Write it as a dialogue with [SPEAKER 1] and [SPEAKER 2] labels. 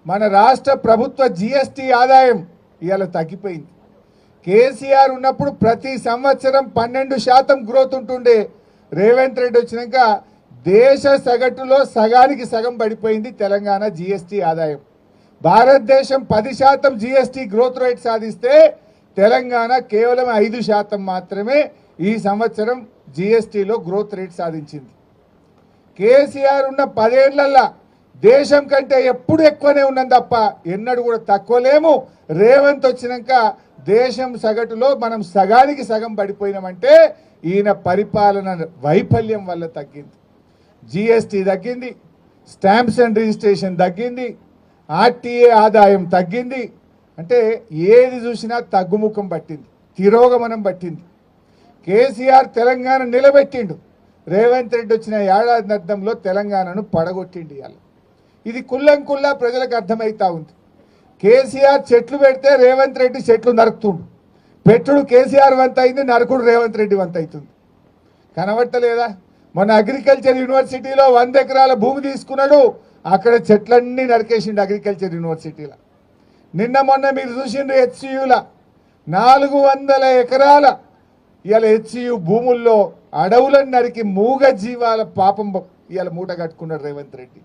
[SPEAKER 1] మన రాష్ట్ర ప్రభుత్వ జీఎస్టీ ఆదాయం ఇవాళ తగ్గిపోయింది. కేసీఆర్ ఉన్నప్పుడు ప్రతి సంవత్సరం 12% గ్రోత్ ఉంటుండే. రేవంత్ రెడ్డి వచ్చినాక దేశ సగటులో సగానికి సగం పడిపోయింది తెలంగాణ జీఎస్టీ ఆదాయం. భారతదేశం 10% జీఎస్టీ గ్రోత్ రేట్ సాధిస్తే తెలంగాణ కేవలం 5% మాత్రమే ఈ సంవత్సరం జీఎస్టీలో గ్రోత్ రేట్ సాధించింది. కేసీఆర్ ఉన్న 10 ఏళ్లల్లా దేశం కంటే ఎప్పుడు ఎక్కువనే ఉన్నది తప్ప ఎన్నడూ కూడా తక్కువ లేము. రేవంత్ వచ్చినాక దేశం సగటులో మనం సగానికి సగం పడిపోయినామంటే ఈయన పరిపాలన వైఫల్యం వల్ల తగ్గింది. జీఎస్టీ తగ్గింది, స్టాంప్స్ అండ్ రిజిస్ట్రేషన్ తగ్గింది, ఆర్టీఏ ఆదాయం తగ్గింది. అంటే ఏది చూసినా తగ్గుముఖం పట్టింది, తిరోగమనం పట్టింది. కేసీఆర్ తెలంగాణ నిలబెట్టిండు, రేవంత్ రెడ్డి వచ్చిన ఏడాది అర్థంలో తెలంగాణను పడగొట్టిండు. ఇవాళ ఇది కుల్లంకుల్లా ప్రజలకు అర్థమవుతా ఉంది. కేసీఆర్ చెట్లు పెడితే రేవంత్ రెడ్డి చెట్లు నరుకుతుండు. పెట్టుడు కేసీఆర్ వంత అయింది, నరకుడు రేవంత్ రెడ్డి వంత అవుతుంది. కనబట్టలేదా? మన అగ్రికల్చర్ యూనివర్సిటీలో 100 ఎకరాల భూమి తీసుకున్నాడు, అక్కడ చెట్లన్నీ నరికేసిండు అగ్రికల్చర్ యూనివర్సిటీలో. నిన్న మొన్న మీరు చూసిండ్రు హెచ్సియుల 400 ఎకరాల ఇవాళ హెచ్సియు భూముల్లో అడవులను నరికి మూగ జీవాల పాపం ఇవాళ మూట కట్టుకున్నాడు రేవంత్ రెడ్డి.